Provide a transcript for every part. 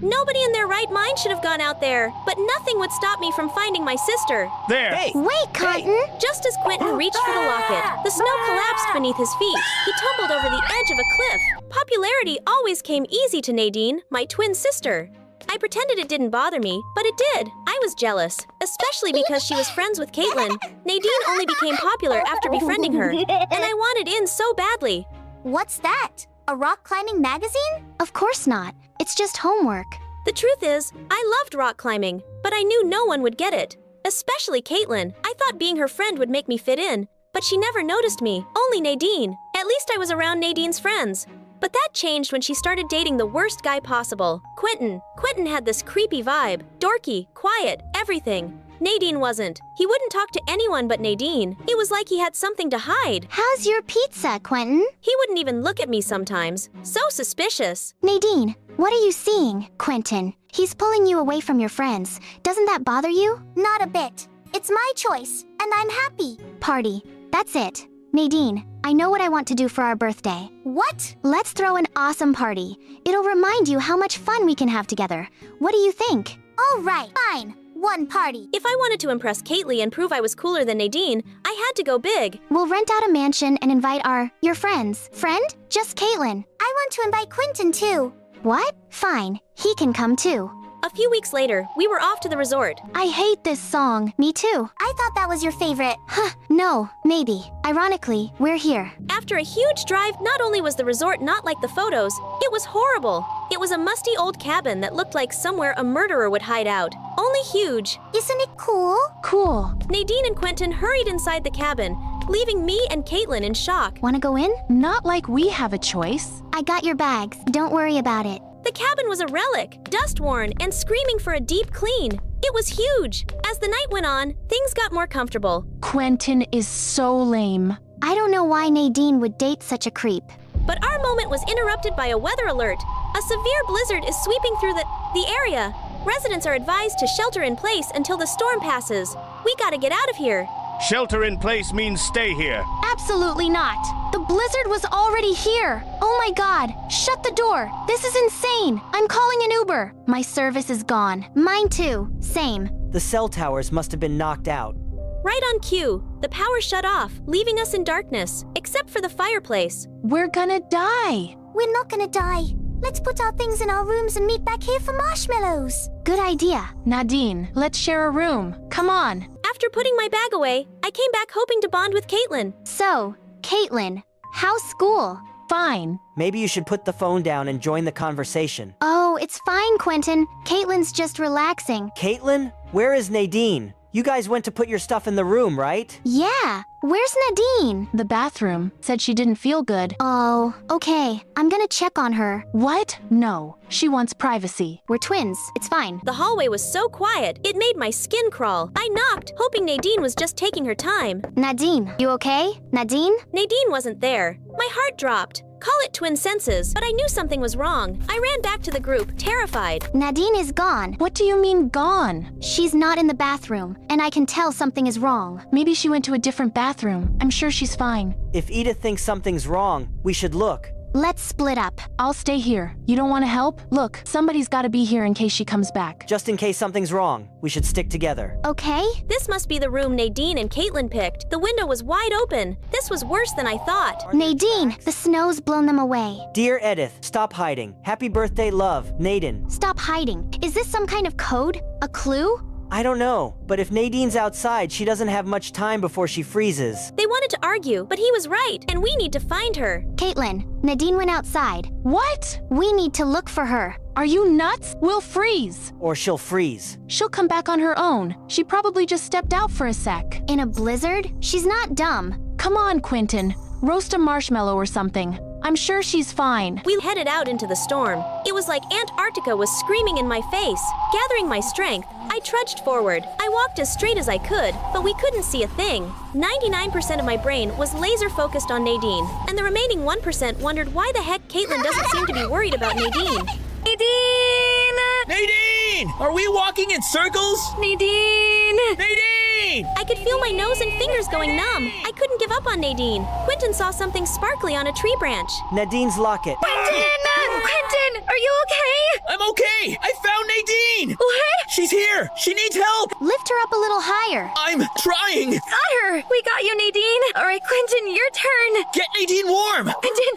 Nobody in their right mind should have gone out there, but nothing would stop me from finding my sister. There! Hey! Wait, Cotton! Just as Quentin reached for the locket, the snow collapsed beneath his feet. He tumbled over the edge of a cliff. Popularity always came easy to Nadine, my twin sister. I pretended it didn't bother me, but it did. I was jealous, especially because she was friends with Caitlin. Nadine only became popular after befriending her, and I wanted in so badly. What's that? A rock climbing magazine? Of course not. It's just homework. The truth is, I loved rock climbing, but I knew no one would get it. Especially Caitlin. I thought being her friend would make me fit in, but she never noticed me, only Nadine. At least I was around Nadine's friends. But that changed when she started dating the worst guy possible, Quentin. Quentin had this creepy vibe, dorky, quiet, everything. Nadine wasn't. He wouldn't talk to anyone but Nadine. It was like he had something to hide. How's your pizza, Quentin? He wouldn't even look at me sometimes. So suspicious. Nadine, what are you seeing? Quentin, he's pulling you away from your friends. Doesn't that bother you? Not a bit. It's my choice, and I'm happy. Party. That's it. Nadine, I know what I want to do for our birthday. What? Let's throw an awesome party. It'll remind you how much fun we can have together. What do you think? All right, fine. One party. If I wanted to impress Caitlin and prove I was cooler than Nadine, I had to go big. We'll rent out a mansion and invite your friends. Friend? Just Caitlin. I want to invite Quentin too. What? Fine. He can come too. A few weeks later, we were off to the resort. I hate this song. Me too. I thought that was your favorite. Huh, no, maybe. Ironically, we're here. After a huge drive, not only was the resort not like the photos, it was horrible. It was a musty old cabin that looked like somewhere a murderer would hide out. Only huge. Isn't it cool? Cool. Nadine and Quentin hurried inside the cabin, leaving me and Caitlin in shock. Wanna go in? Not like we have a choice. I got your bags. Don't worry about it. The cabin was a relic, dust-worn, and screaming for a deep clean. It was huge. As the night went on, things got more comfortable. Quentin is so lame. I don't know why Nadine would date such a creep. But our moment was interrupted by a weather alert. A severe blizzard is sweeping through the area. Residents are advised to shelter in place until the storm passes. We gotta get out of here. Shelter in place means stay here. Absolutely not. The blizzard was already here. Oh my god, shut the door. This is insane. I'm calling an Uber. My service is gone. Mine too. Same. The cell towers must have been knocked out. Right on cue, the power shut off, leaving us in darkness, except for the fireplace. We're gonna die. We're not gonna die. Let's put our things in our rooms and meet back here for marshmallows. Good idea. Nadine, let's share a room. Come on. After putting my bag away, I came back hoping to bond with Caitlin. So, Caitlin, how's school? Fine. Maybe you should put the phone down and join the conversation. Oh, it's fine, Quentin. Caitlin's just relaxing. Caitlin, where is Nadine? You guys went to put your stuff in the room, right? Yeah. Where's Nadine? The bathroom. Said she didn't feel good. Oh, okay. I'm gonna check on her. What? No. She wants privacy. We're twins. It's fine. The hallway was so quiet, it made my skin crawl. I knocked, hoping Nadine was just taking her time. Nadine, you okay? Nadine? Nadine wasn't there. My heart dropped. Call it twin senses, but I knew something was wrong. I ran back to the group, terrified. Nadine is gone. What do you mean gone? She's not in the bathroom, and I can tell something is wrong. Maybe she went to a different bathroom. I'm sure she's fine. If Edith thinks something's wrong, we should look. Let's split up. I'll stay here. You don't want to help? Look, somebody's got to be here in case she comes back. Just in case something's wrong, we should stick together. Okay? This must be the room Nadine and Caitlin picked. The window was wide open. This was worse than I thought. Nadine, the snow's blown them away. Dear Edith, stop hiding. Happy birthday, love. Nadine. Stop hiding. Is this some kind of code? A clue? I don't know, but if Nadine's outside, she doesn't have much time before she freezes. They wanted to argue, but he was right, and we need to find her. Caitlin, Nadine went outside. What? We need to look for her. Are you nuts? We'll freeze. Or she'll freeze. She'll come back on her own. She probably just stepped out for a sec. In a blizzard? She's not dumb. Come on, Quentin. Roast a marshmallow or something. I'm sure she's fine. We headed out into the storm. It was like Antarctica was screaming in my face. Gathering my strength, I trudged forward. I walked as straight as I could, but we couldn't see a thing. 99% of my brain was laser focused on Nadine, and the remaining 1% wondered why the heck Caitlin doesn't seem to be worried about Nadine. Nadine! Nadine! Are we walking in circles? Nadine! Nadine! I could feel my nose and fingers going numb. I couldn't give up on Nadine. Quentin saw something sparkly on a tree branch. Nadine's locket. Quentin! Quentin! Are you okay? I'm okay! I found Nadine! What? She's here! She needs help! Lift her up a little higher. I'm trying! Got her! We got you, Nadine! Alright, Quentin, your turn! Get Nadine warm! Quentin!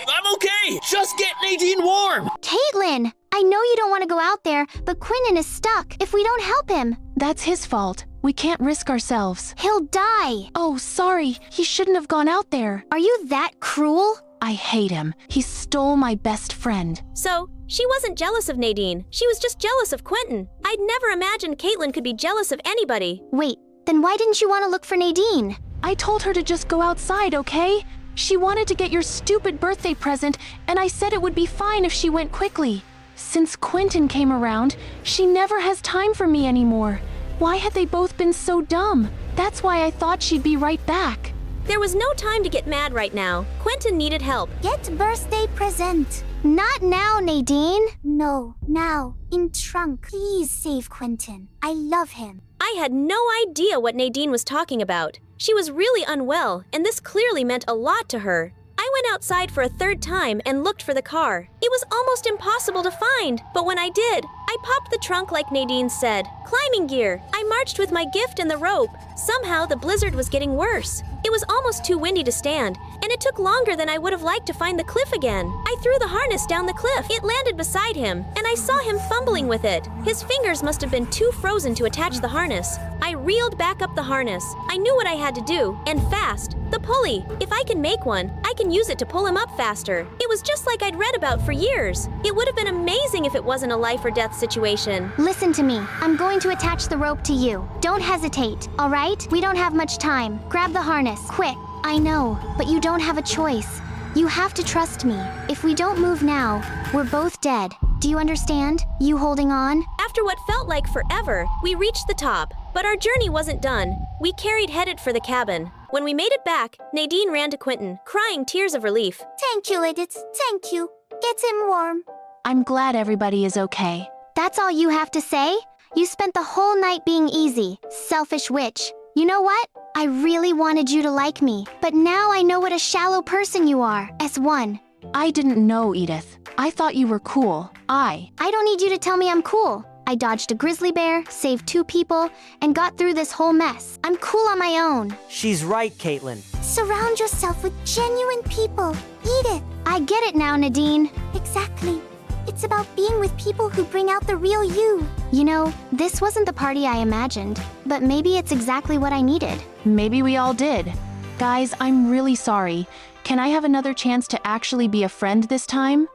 I'm okay! Just get Nadine warm! Caitlin, I know you don't want to go out there, but Quentin is stuck. If we don't help him, That's his fault. We can't risk ourselves. he'll die. Oh, sorry. He shouldn't have gone out there. Are you that cruel? I hate him. He stole my best friend. So, she wasn't jealous of Nadine. She was just jealous of Quentin. I'd never imagined Caitlin could be jealous of anybody. Wait, then why didn't you want to look for Nadine? I told her to just go outside, okay? She wanted to get your stupid birthday present, and I said it would be fine if she went quickly. Since Quentin came around, she never has time for me anymore. Why had they both been so dumb? That's why I thought she'd be right back. There was no time to get mad right now. Quentin needed help. Get birthday present. Not now, Nadine. No, now. In trunk. Please save Quentin. I love him. I had no idea what Nadine was talking about. She was really unwell, and this clearly meant a lot to her. I went outside for a third time and looked for the car. It was almost impossible to find, but when I did, I popped the trunk like Nadine said. Climbing gear. I marched with my gift and the rope. Somehow the blizzard was getting worse. It was almost too windy to stand, and it took longer than I would have liked to find the cliff again. I threw the harness down the cliff. It landed beside him, and I saw him fumbling with it. His fingers must have been too frozen to attach the harness. I reeled back up the harness. I knew what I had to do, and fast. The pulley. If I can make one, I can use it to pull him up faster. It was just like I'd read about for years. It would have been amazing if it wasn't a life or death situation. Listen to me. I'm going to attach the rope to you. Don't hesitate, all right? We don't have much time. Grab the harness, quick. I know, but you don't have a choice. You have to trust me. If we don't move now, we're both dead. Do you understand? You holding on? After what felt like forever, we reached the top. But our journey wasn't done. We headed for the cabin. When we made it back, Nadine ran to Quentin, crying tears of relief. Thank you, Edith. Thank you. Get him warm. I'm glad everybody is okay. That's all you have to say? You spent the whole night being easy. Selfish witch. You know what? I really wanted you to like me, but now I know what a shallow person you are. S1. I didn't know, Edith. I thought you were cool. I don't need you to tell me I'm cool. I dodged a grizzly bear, saved 2 people, and got through this whole mess. I'm cool on my own. She's right, Caitlin. Surround yourself with genuine people. Edith. I get it now, Nadine. Exactly. It's about being with people who bring out the real you. You know, this wasn't the party I imagined, but maybe it's exactly what I needed. Maybe we all did. Guys, I'm really sorry. Can I have another chance to actually be a friend this time?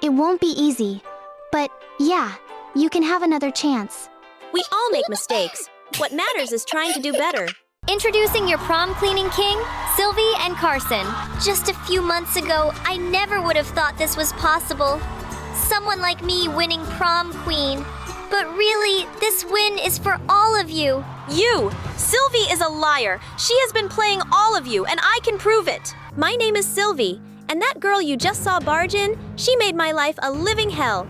It won't be easy, but yeah, you can have another chance. We all make mistakes. What matters is trying to do better. Introducing your prom cleaning king, Sylvie and Carson. Just a few months ago, I never would have thought this was possible. Someone like me winning prom queen. But really, this win is for all of you. You! Sylvie is a liar. She has been playing all of you, and I can prove it. My name is Sylvie, and that girl you just saw barge in, she made my life a living hell.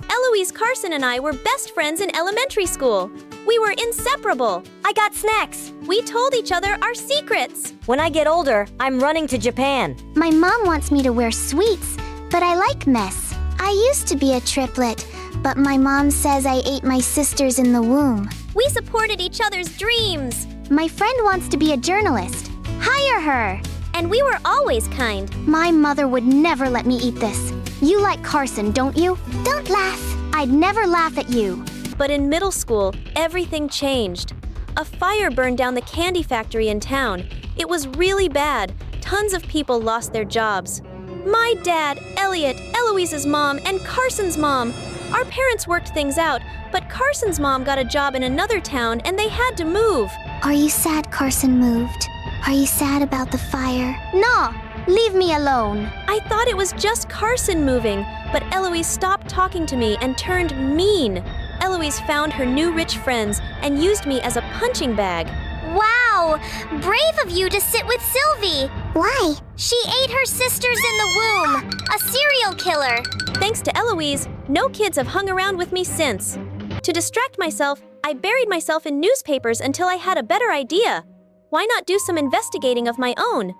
Eloise, Carson, and I were best friends in elementary school. We were inseparable. I got snacks. We told each other our secrets. When I get older, I'm running to Japan. My mom wants me to wear sweets, but I like mess. I used to be a triplet, but my mom says I ate my sisters in the womb. We supported each other's dreams. My friend wants to be a journalist. Hire her! And we were always kind. My mother would never let me eat this. You like Carson, don't you? Don't laugh. I'd never laugh at you. But in middle school, everything changed. A fire burned down the candy factory in town. It was really bad. Tons of people lost their jobs. My dad, Elliot, Eloise's mom, and Carson's mom. Our parents worked things out, but Carson's mom got a job in another town and they had to move. Are you sad Carson moved? Are you sad about the fire? No! Leave me alone. I thought it was just Carson moving, but Eloise stopped talking to me and turned mean. Eloise found her new rich friends and used me as a punching bag. Wow! Brave of you to sit with Sylvie. Why? She ate her sisters in the womb. A serial killer. Thanks to Eloise, no kids have hung around with me since. To distract myself, I buried myself in newspapers until I had a better idea. Why not do some investigating of my own?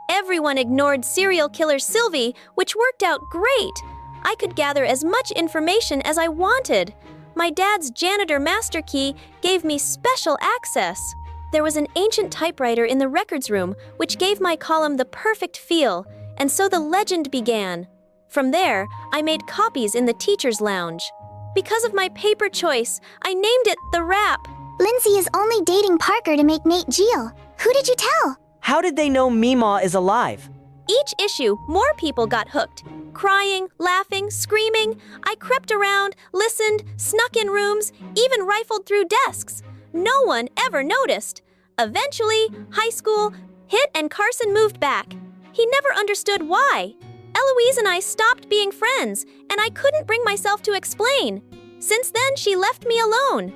Everyone ignored serial killer Sylvie, which worked out great. I could gather as much information as I wanted. My dad's janitor master key gave me special access. There was an ancient typewriter in the records room, which gave my column the perfect feel, and so the legend began. From there, I made copies in the teacher's lounge. Because of my paper choice, I named it The Rap. Lindsay is only dating Parker to make Nate Geel. Who did you tell? How did they know Meemaw is alive? Each issue, more people got hooked. Crying, laughing, screaming. I crept around, listened, snuck in rooms, even rifled through desks. No one ever noticed. Eventually, high school hit and Carson moved back. He never understood why. Eloise and I stopped being friends, and I couldn't bring myself to explain. Since then, she left me alone.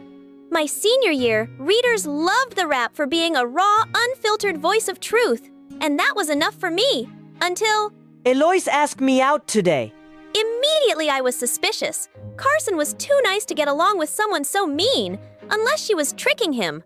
My senior year, readers loved The Rap for being a raw, unfiltered voice of truth. And that was enough for me. Until Eloise asked me out today. immediately I was suspicious. Carson was too nice to get along with someone so mean, unless she was tricking him.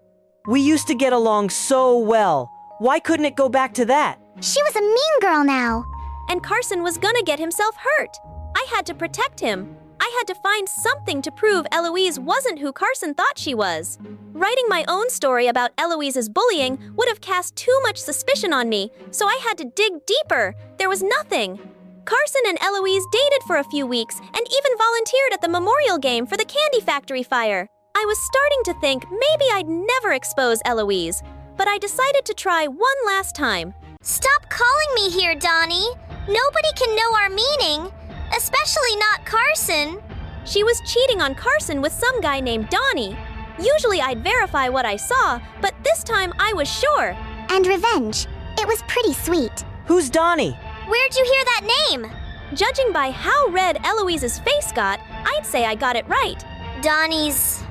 We used to get along so well. Why couldn't it go back to that? She was a mean girl now. And Carson was gonna get himself hurt. I had to protect him. I had to find something to prove Eloise wasn't who Carson thought she was. Writing my own story about Eloise's bullying would have cast too much suspicion on me, so I had to dig deeper. There was nothing. Carson and Eloise dated for a few weeks and even volunteered at the memorial game for the Candy Factory fire. I was starting to think maybe I'd never expose Eloise, but I decided to try one last time. Stop calling me here, Donnie. Nobody can know our meaning, especially not Carson. She was cheating on Carson with some guy named Donnie. Usually I'd verify what I saw, but this time I was sure. And revenge. It was pretty sweet. Who's Donnie? Where'd you hear that name? Judging by how red Eloise's face got, I'd say I got it right. Donnie's,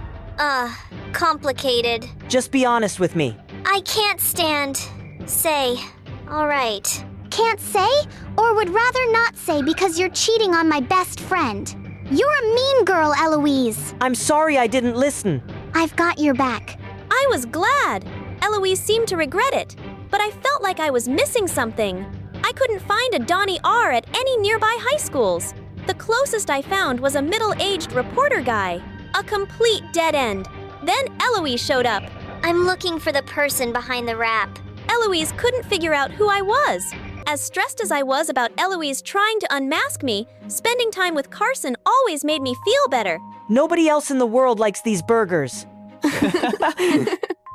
complicated. Just be honest with me. I can't say. All right. Can't say, or would rather not say because you're cheating on my best friend. You're a mean girl, Eloise. I'm sorry I didn't listen. I've got your back. I was glad. Eloise seemed to regret it, but I felt like I was missing something. I couldn't find a Donnie R at any nearby high schools. The closest I found was a middle-aged reporter guy. A complete dead end. Then Eloise showed up. I'm looking for the person behind the rap. Eloise couldn't figure out who I was. As stressed as I was about Eloise trying to unmask me, spending time with Carson always made me feel better. Nobody else in the world likes these burgers.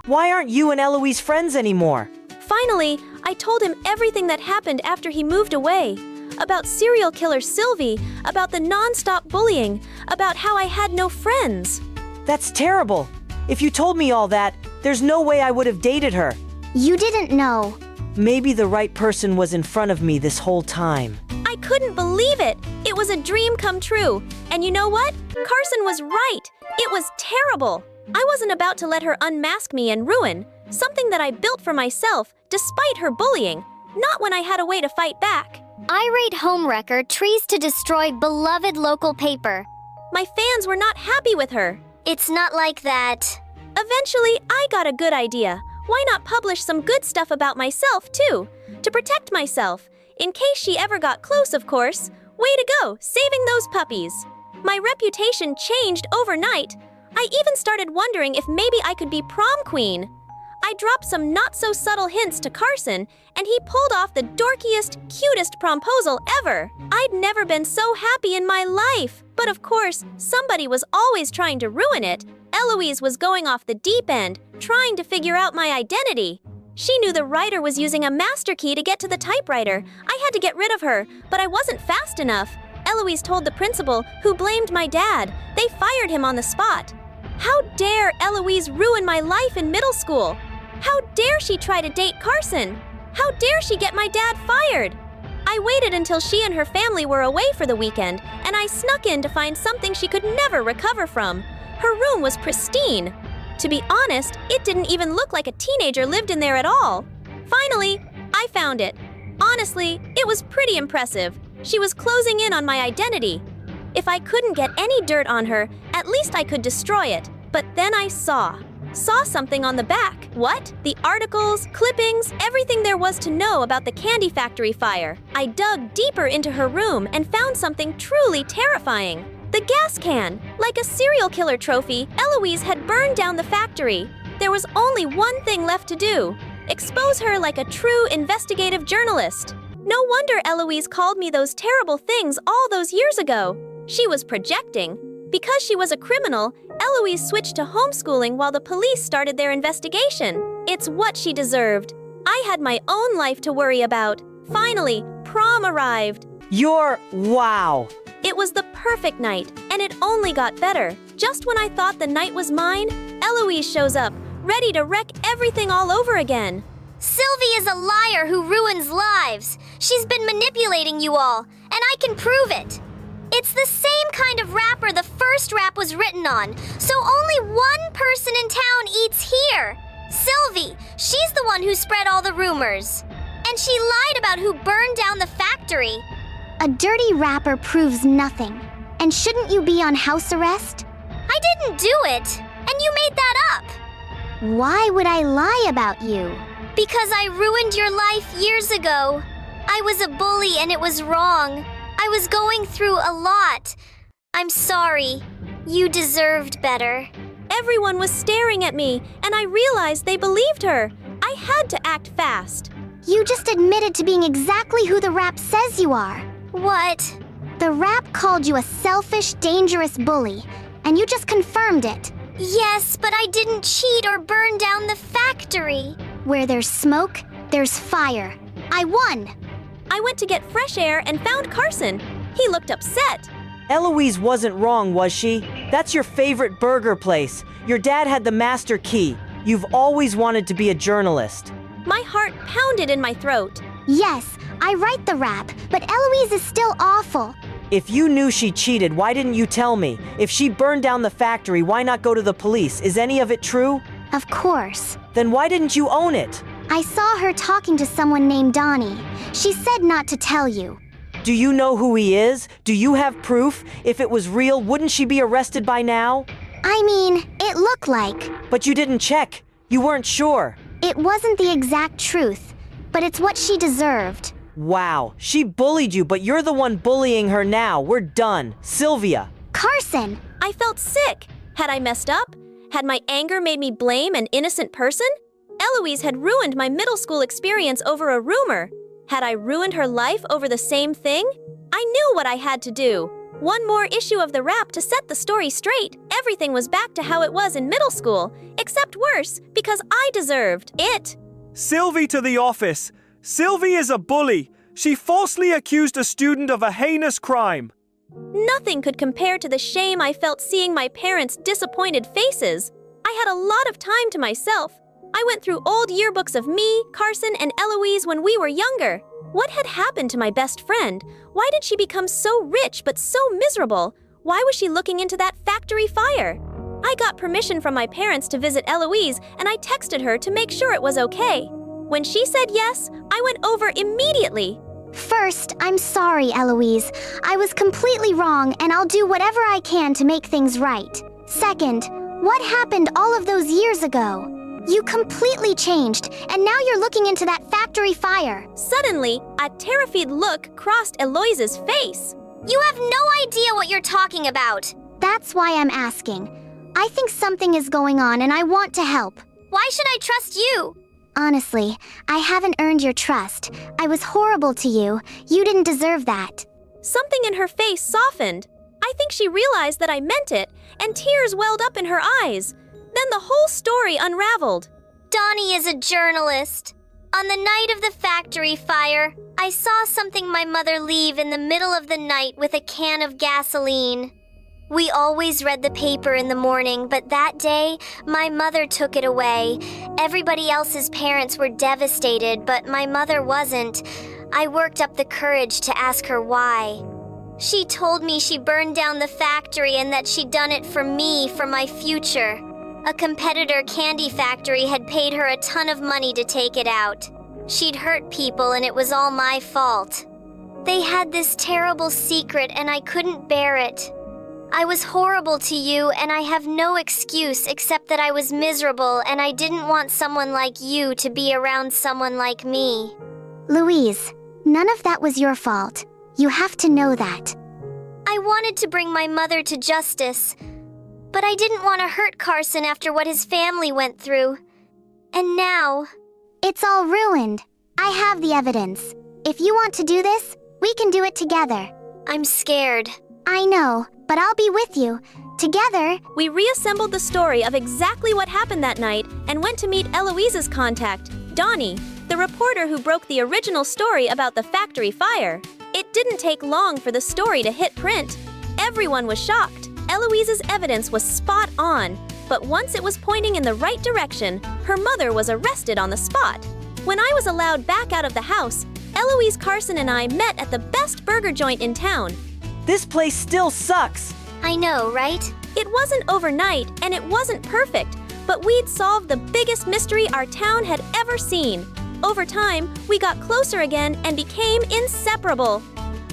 Why aren't you and Eloise friends anymore? Finally, I told him everything that happened after he moved away. About serial killer Sylvie, about the non-stop bullying, about how I had no friends. That's terrible. If you told me all that, there's no way I would have dated her. You didn't know. Maybe the right person was in front of me this whole time. I couldn't believe it. It was a dream come true. And you know what? Carson was right. It was terrible. I wasn't about to let her unmask me and ruin something that I built for myself, despite her bullying. Not when I had a way to fight back. Irate homewrecker tries to destroy beloved local paper. My fans were not happy with her. It's not like that. Eventually, I got a good idea. Why not publish some good stuff about myself, too? To protect myself. In case she ever got close, of course. Way to go, saving those puppies. My reputation changed overnight. I even started wondering if maybe I could be prom queen. I dropped some not-so-subtle hints to Carson, and he pulled off the dorkiest, cutest promposal ever. I'd never been so happy in my life. But of course, somebody was always trying to ruin it. Eloise was going off the deep end, trying to figure out my identity. She knew the writer was using a master key to get to the typewriter. I had to get rid of her, but I wasn't fast enough. Eloise told the principal, who blamed my dad. They fired him on the spot. How dare Eloise ruin my life in middle school? How dare she try to date Carson? How dare she get my dad fired? I waited until she and her family were away for the weekend, and I snuck in to find something she could never recover from. Her room was pristine. To be honest, it didn't even look like a teenager lived in there at all. Finally, I found it. Honestly, it was pretty impressive. She was closing in on my identity. If I couldn't get any dirt on her, at least I could destroy it. But then I saw. saw something on the back. What? The articles, clippings, everything there was to know about the candy factory fire. I dug deeper into her room and found something truly terrifying. The gas can. Like a serial killer trophy, Eloise had burned down the factory. There was only one thing left to do: expose her like a true investigative journalist. No wonder Eloise called me those terrible things all those years ago. She was projecting. Because she was a criminal, Eloise switched to homeschooling while the police started their investigation. It's what she deserved. I had my own life to worry about. Finally, prom arrived. Wow. It was the perfect night, and it only got better. Just when I thought the night was mine, Eloise shows up, ready to wreck everything all over again. Sylvie is a liar who ruins lives. She's been manipulating you all, and I can prove it. It's the same kind of wrapper the first wrap was written on, so only one person in town eats here. Sylvie, she's the one who spread all the rumors. And she lied about who burned down the factory. A dirty wrapper proves nothing. And shouldn't you be on house arrest? I didn't do it, and you made that up. Why would I lie about you? Because I ruined your life years ago. I was a bully and it was wrong. I was going through a lot. I'm sorry. You deserved better. Everyone was staring at me, and I realized they believed her. I had to act fast. You just admitted to being exactly who the rap says you are. What? The rap called you a selfish, dangerous bully, and you just confirmed it. Yes, but I didn't cheat or burn down the factory. Where there's smoke, there's fire. I won! I went to get fresh air and found Carson. He looked upset. Eloise wasn't wrong, was she? That's your favorite burger place. Your dad had the master key. You've always wanted to be a journalist. My heart pounded in my throat. Yes, I write the rap, but Eloise is still awful. If you knew she cheated, why didn't you tell me? If she burned down the factory, why not go to the police? Is any of it true? Of course. Then why didn't you own it? I saw her talking to someone named Donnie. She said not to tell you. Do you know who he is? Do you have proof? If it was real, wouldn't she be arrested by now? I mean, it looked like. But you didn't check. You weren't sure. It wasn't the exact truth, but it's what she deserved. Wow, she bullied you, but you're the one bullying her now. We're done. Sylvia. Carson! I felt sick. Had I messed up? Had my anger made me blame an innocent person? Eloise had ruined my middle school experience over a rumor. Had I ruined her life over the same thing? I knew what I had to do. One more issue of the rap to set the story straight. Everything was back to how it was in middle school, except worse, because I deserved it. Sylvie to the office. Sylvie is a bully. She falsely accused a student of a heinous crime. Nothing could compare to the shame I felt seeing my parents' disappointed faces. I had a lot of time to myself. I went through old yearbooks of me, Carson, and Eloise when we were younger. What had happened to my best friend? Why did she become so rich but so miserable? Why was she looking into that factory fire? I got permission from my parents to visit Eloise, and I texted her to make sure it was okay. When she said yes, I went over immediately. First, I'm sorry, Eloise. I was completely wrong, and I'll do whatever I can to make things right. Second, what happened all of those years ago? You completely changed, and now you're looking into that factory fire. Suddenly, a terrified look crossed Eloise's face. You have no idea what you're talking about. That's why I'm asking. I think something is going on, and I want to help. Why should I trust you? Honestly, I haven't earned your trust. I was horrible to you. You didn't deserve that. Something in her face softened. I think she realized that I meant it, and tears welled up in her eyes. Then the whole story unraveled. Donnie is a journalist. On the night of the factory fire, I saw something my mother leave in the middle of the night with a can of gasoline. We always read the paper in the morning, but that day, my mother took it away. Everybody else's parents were devastated, but my mother wasn't. I worked up the courage to ask her why. She told me she burned down the factory and that she'd done it for me, for my future. A competitor candy factory had paid her a ton of money to take it out. She'd hurt people and it was all my fault. They had this terrible secret and I couldn't bear it. I was horrible to you, and I have no excuse except that I was miserable and I didn't want someone like you to be around someone like me. Louise, none of that was your fault. You have to know that. I wanted to bring my mother to justice, but I didn't want to hurt Carson after what his family went through. And now... It's all ruined. I have the evidence. If you want to do this, we can do it together. I'm scared. I know, but I'll be with you. Together... We reassembled the story of exactly what happened that night and went to meet Eloise's contact, Donnie, the reporter who broke the original story about the factory fire. It didn't take long for the story to hit print. Everyone was shocked. Eloise's evidence was spot on, but once it was pointing in the right direction, her mother was arrested on the spot. When I was allowed back out of the house, Eloise, Carson, and I met at the best burger joint in town. This place still sucks. I know, right? It wasn't overnight, and it wasn't perfect, but we'd solved the biggest mystery our town had ever seen. Over time, we got closer again and became inseparable.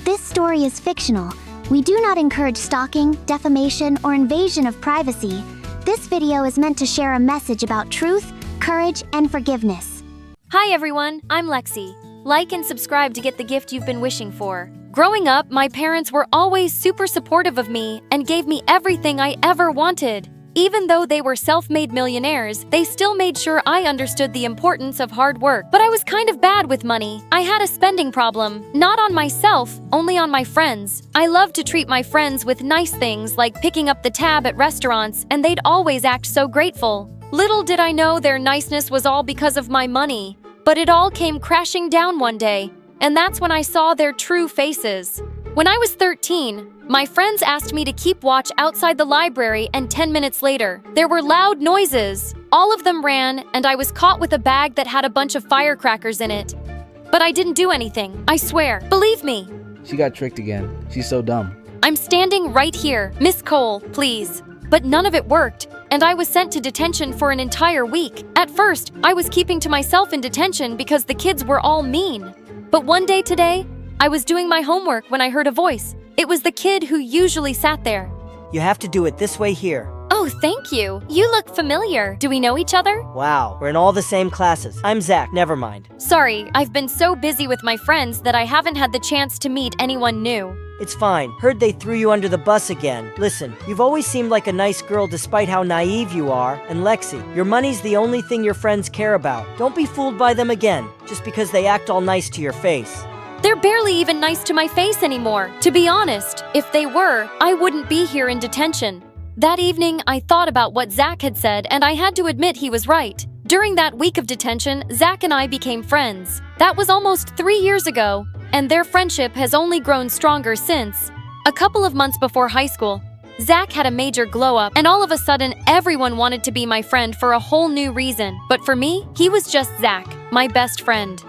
This story is fictional. We do not encourage stalking, defamation, or invasion of privacy. This video is meant to share a message about truth, courage, and forgiveness. Hi everyone, I'm Lexi. Like and subscribe to get the gift you've been wishing for. Growing up, my parents were always super supportive of me and gave me everything I ever wanted. Even though they were self-made millionaires, they still made sure I understood the importance of hard work. But I was kind of bad with money. I had a spending problem, not on myself, only on my friends. I loved to treat my friends with nice things like picking up the tab at restaurants, and they'd always act so grateful. Little did I know their niceness was all because of my money. But it all came crashing down one day, and that's when I saw their true faces. When I was 13, my friends asked me to keep watch outside the library, and 10 minutes later, there were loud noises. All of them ran, and I was caught with a bag that had a bunch of firecrackers in it. But I didn't do anything, I swear. Believe me. She got tricked again. She's so dumb. I'm standing right here. Miss Cole, please. But none of it worked, and I was sent to detention for an entire week. At first, I was keeping to myself in detention because the kids were all mean. But one day today, I was doing my homework when I heard a voice. It was the kid who usually sat there. You have to do it this way here. Oh, thank you. You look familiar. Do we know each other? Wow, we're in all the same classes. I'm Zach, never mind. Sorry, I've been so busy with my friends that I haven't had the chance to meet anyone new. It's fine. Heard they threw you under the bus again. Listen, you've always seemed like a nice girl despite how naive you are. And Lexi, your money's the only thing your friends care about. Don't be fooled by them again, just because they act all nice to your face. They're barely even nice to my face anymore. To be honest, if they were, I wouldn't be here in detention. That evening, I thought about what Zach had said, and I had to admit he was right. During that week of detention, Zach and I became friends. That was almost 3 years ago, and their friendship has only grown stronger since. A couple of months before high school, Zach had a major glow-up, and all of a sudden, everyone wanted to be my friend for a whole new reason. But for me, he was just Zach, my best friend.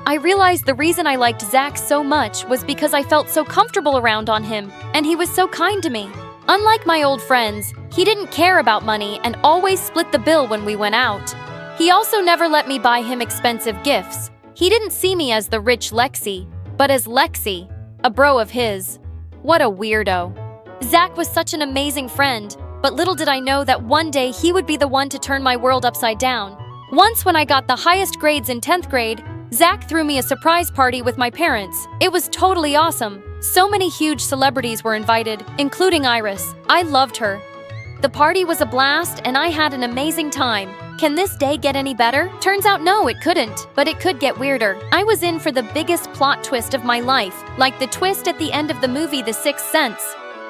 I realized the reason I liked Zach so much was because I felt so comfortable around on him, and he was so kind to me. Unlike my old friends, he didn't care about money and always split the bill when we went out. He also never let me buy him expensive gifts. He didn't see me as the rich Lexi, but as Lexi, a bro of his. What a weirdo. Zach was such an amazing friend, but little did I know that one day he would be the one to turn my world upside down. Once when I got the highest grades in 10th grade, Zach threw me a surprise party with my parents. It was totally awesome. So many huge celebrities were invited, including Iris. I loved her. The party was a blast, and I had an amazing time. Can this day get any better? Turns out no, it couldn't, but it could get weirder. I was in for the biggest plot twist of my life, like the twist at the end of the movie The Sixth Sense.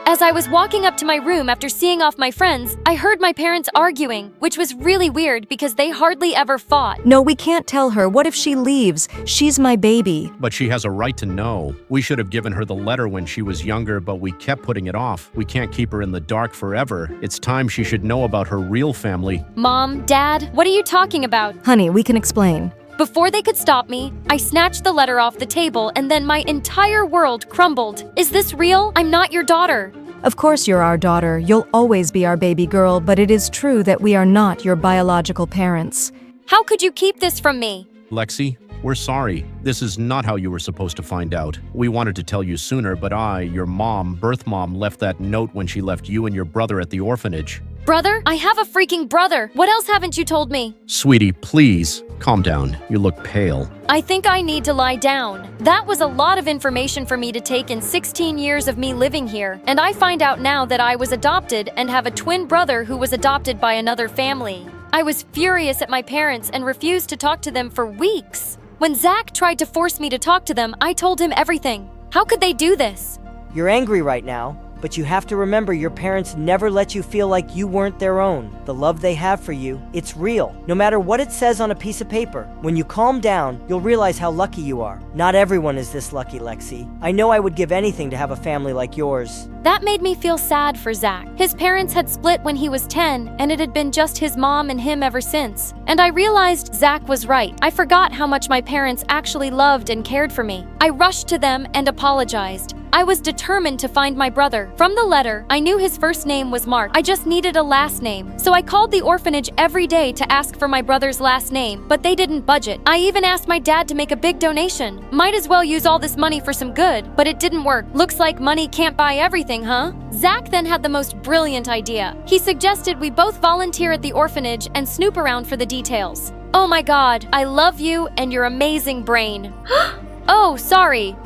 As I was walking up to my room after seeing off my friends, I heard my parents arguing, which was really weird because they hardly ever fought. No, we can't tell her. What if she leaves? She's my baby. But she has a right to know. We should have given her the letter when she was younger, but we kept putting it off. We can't keep her in the dark forever. It's time she should know about her real family. Mom, Dad, what are you talking about? Honey, we can explain. Before they could stop me, I snatched the letter off the table and then my entire world crumbled. Is this real? I'm not your daughter. Of course you're our daughter. You'll always be our baby girl, but it is true that we are not your biological parents. How could you keep this from me? Lexi, We're sorry. This is not how you were supposed to find out. We wanted to tell you sooner, but your mom, birth mom, left that note when she left you and your brother at the orphanage. Brother? I have a freaking brother. What else haven't you told me? Sweetie, please, calm down. You look pale. I think I need to lie down. That was a lot of information for me to take in 16 years of me living here, and I find out now that I was adopted and have a twin brother who was adopted by another family. I was furious at my parents and refused to talk to them for weeks. When Zach tried to force me to talk to them, I told him everything. How could they do this? You're angry right now, but you have to remember your parents never let you feel like you weren't their own. The love they have for you, it's real. No matter what it says on a piece of paper, when you calm down, you'll realize how lucky you are. Not everyone is this lucky, Lexi. I know I would give anything to have a family like yours. That made me feel sad for Zach. His parents had split when he was 10, and it had been just his mom and him ever since. And I realized Zach was right. I forgot how much my parents actually loved and cared for me. I rushed to them and apologized. I was determined to find my brother. From the letter, I knew his first name was Mark. I just needed a last name. So I called the orphanage every day to ask for my brother's last name, but they didn't budget. I even asked my dad to make a big donation. Might as well use all this money for some good, but it didn't work. Looks like money can't buy everything, huh? Zach then had the most brilliant idea. He suggested we both volunteer at the orphanage and snoop around for the details. Oh my God, I love you and your amazing brain. Oh, sorry.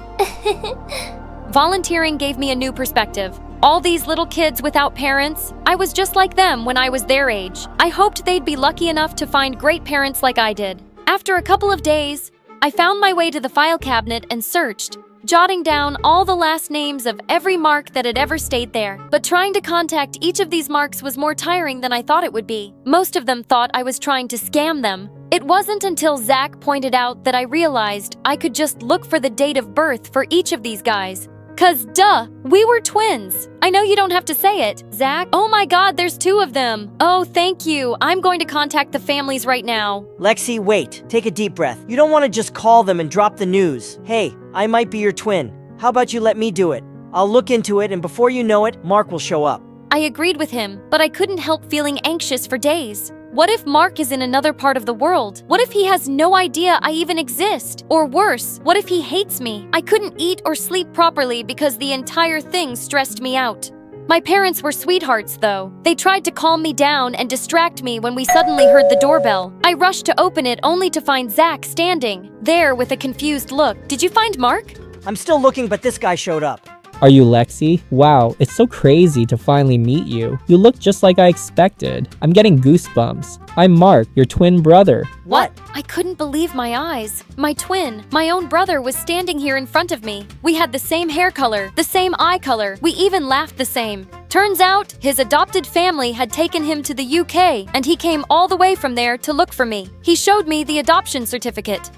Volunteering gave me a new perspective. All these little kids without parents, I was just like them when I was their age. I hoped they'd be lucky enough to find great parents like I did. After a couple of days, I found my way to the file cabinet and searched, jotting down all the last names of every Mark that had ever stayed there. But trying to contact each of these Marks was more tiring than I thought it would be. Most of them thought I was trying to scam them. It wasn't until Zach pointed out that I realized I could just look for the date of birth for each of these guys. 'Cause duh, we were twins. I know you don't have to say it, Zach. Oh my God, there's 2 of them. Oh, thank you. I'm going to contact the families right now. Lexi, wait. Take a deep breath. You don't want to just call them and drop the news. Hey, I might be your twin. How about you let me do it? I'll look into it, and before you know it, Mark will show up. I agreed with him, but I couldn't help feeling anxious for days. What if Mark is in another part of the world? What if he has no idea I even exist? Or worse, what if he hates me? I couldn't eat or sleep properly because the entire thing stressed me out. My parents were sweethearts, though. They tried to calm me down and distract me when we suddenly heard the doorbell. I rushed to open it only to find Zach standing there with a confused look. Did you find Mark? I'm still looking, but this guy showed up. Are you Lexi? Wow, it's so crazy to finally meet you. You look just like I expected. I'm getting goosebumps. I'm Mark, your twin brother. What? I couldn't believe my eyes. My twin, my own brother, was standing here in front of me. We had the same hair color, the same eye color. We even laughed the same. Turns out, his adopted family had taken him to the UK, and he came all the way from there to look for me. He showed me the adoption certificate.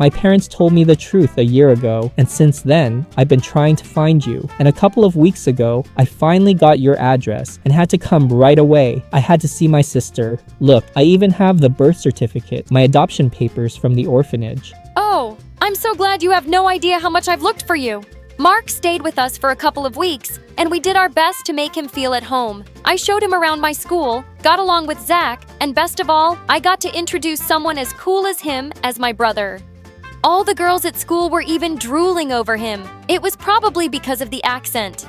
My parents told me the truth a year ago, and since then, I've been trying to find you. And a couple of weeks ago, I finally got your address and had to come right away. I had to see my sister. Look, I even have the birth certificate, my adoption papers from the orphanage. Oh, I'm so glad you have no idea how much I've looked for you. Mark stayed with us for a couple of weeks, and we did our best to make him feel at home. I showed him around my school, got along with Zach, and best of all, I got to introduce someone as cool as him as my brother. All the girls at school were even drooling over him. It was probably because of the accent.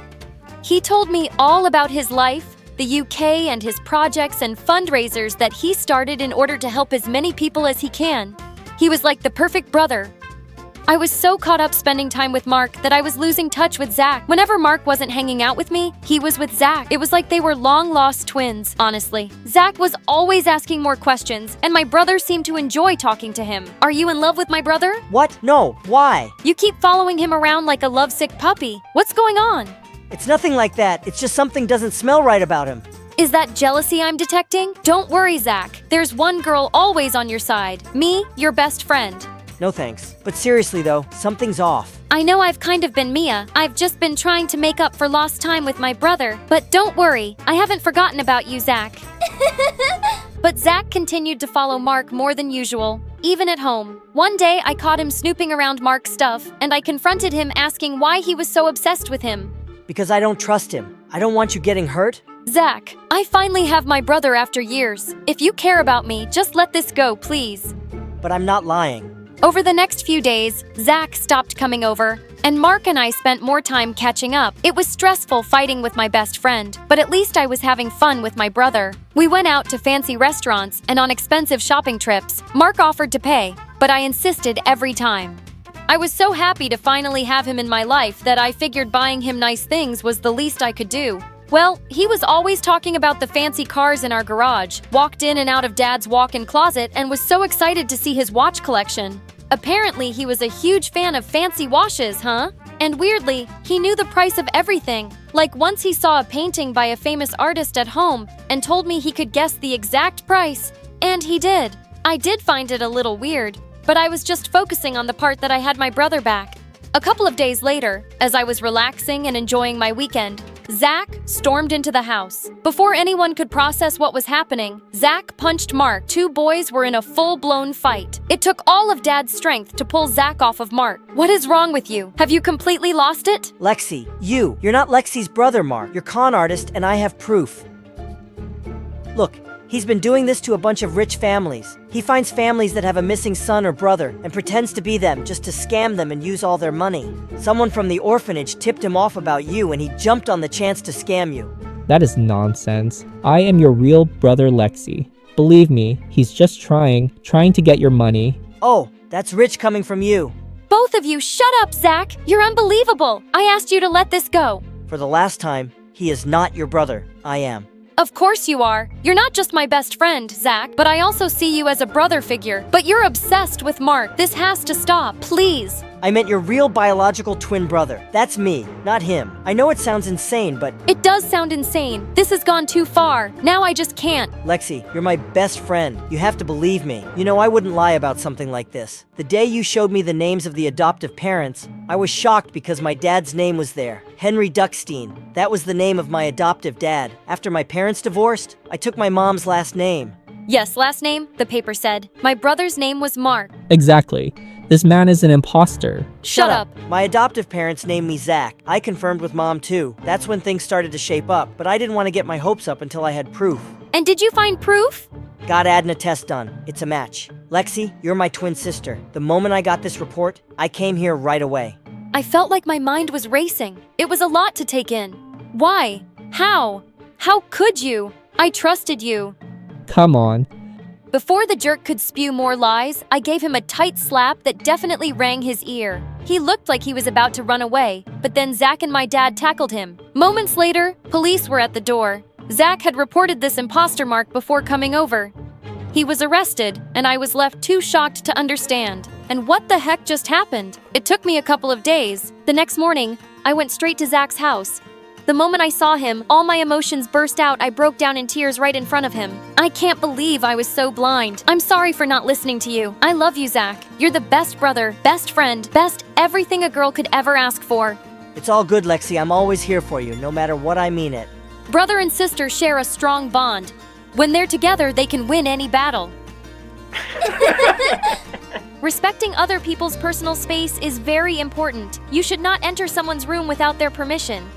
He told me all about his life, the UK, and his projects and fundraisers that he started in order to help as many people as he can. He was like the perfect brother. I was so caught up spending time with Mark that I was losing touch with Zach. Whenever Mark wasn't hanging out with me, he was with Zach. It was like they were long-lost twins, honestly. Zach was always asking more questions, and my brother seemed to enjoy talking to him. Are you in love with my brother? What? No. Why? You keep following him around like a lovesick puppy. What's going on? It's nothing like that. It's just something doesn't smell right about him. Is that jealousy I'm detecting? Don't worry, Zach. There's one girl always on your side. Me, your best friend. No thanks. But seriously though, something's off. I know I've kind of been Mia. I've just been trying to make up for lost time with my brother. But don't worry, I haven't forgotten about you, Zach. But Zach continued to follow Mark more than usual, even at home. One day, I caught him snooping around Mark's stuff, and I confronted him asking why he was so obsessed with him. Because I don't trust him. I don't want you getting hurt. Zach, I finally have my brother after years. If you care about me, just let this go, please. But I'm not lying. Over the next few days, Zach stopped coming over, and Mark and I spent more time catching up. It was stressful fighting with my best friend, but at least I was having fun with my brother. We went out to fancy restaurants and on expensive shopping trips. Mark offered to pay, but I insisted every time. I was so happy to finally have him in my life that I figured buying him nice things was the least I could do. Well, he was always talking about the fancy cars in our garage, walked in and out of Dad's walk-in closet, and was so excited to see his watch collection. Apparently, he was a huge fan of fancy watches, huh? And weirdly, he knew the price of everything. Like once he saw a painting by a famous artist at home and told me he could guess the exact price. And he did. I did find it a little weird, but I was just focusing on the part that I had my brother back. A couple of days later, as I was relaxing and enjoying my weekend, Zach stormed into the house. Before anyone could process what was happening, Zach punched Mark. Two boys were in a full-blown fight. It took all of Dad's strength to pull Zach off of Mark. What is wrong with you? Have you completely lost it? Lexi, you're not Lexi's brother, Mark. You're con artist, and I have proof. Look, he's been doing this to a bunch of rich families. He finds families that have a missing son or brother and pretends to be them just to scam them and use all their money. Someone from the orphanage tipped him off about you and he jumped on the chance to scam you. That is nonsense. I am your real brother Lexi. Believe me, he's just trying to get your money. Oh, that's rich coming from you. Both of you, shut up, Zach! You're unbelievable! I asked you to let this go. For the last time, he is not your brother. I am. Of course you are. You're not just my best friend, Zach, but I also see you as a brother figure. But you're obsessed with Mark. This has to stop, please. I meant your real biological twin brother. That's me, not him. I know it sounds insane, but... It does sound insane. This has gone too far. Now I just can't. Lexi, you're my best friend. You have to believe me. You know, I wouldn't lie about something like this. The day you showed me the names of the adoptive parents, I was shocked because my dad's name was there. Henry Duckstein. That was the name of my adoptive dad. After my parents divorced, I took my mom's last name. Yes, last name, the paper said. My brother's name was Mark. Exactly. This man is an imposter. Shut up. My adoptive parents named me Zach. I confirmed with Mom too. That's when things started to shape up, but I didn't want to get my hopes up until I had proof. And did you find proof? Got Adna test done. It's a match. Lexi, you're my twin sister. The moment I got this report, I came here right away. I felt like my mind was racing. It was a lot to take in. Why? How? How could you? I trusted you. Come on. Before the jerk could spew more lies, I gave him a tight slap that definitely rang his ear. He looked like he was about to run away, but then Zach and my dad tackled him. Moments later, police were at the door. Zach had reported this imposter Mark before coming over. He was arrested, and I was left too shocked to understand. And what the heck just happened? It took me a couple of days. The next morning, I went straight to Zach's house. The moment I saw him, all my emotions burst out. I broke down in tears right in front of him. I can't believe I was so blind. I'm sorry for not listening to you. I love you, Zach. You're the best brother, best friend, best everything a girl could ever ask for. It's all good, Lexi. I'm always here for you, no matter what I mean it. Brother and sister share a strong bond. When they're together, they can win any battle. Respecting other people's personal space is very important. You should not enter someone's room without their permission.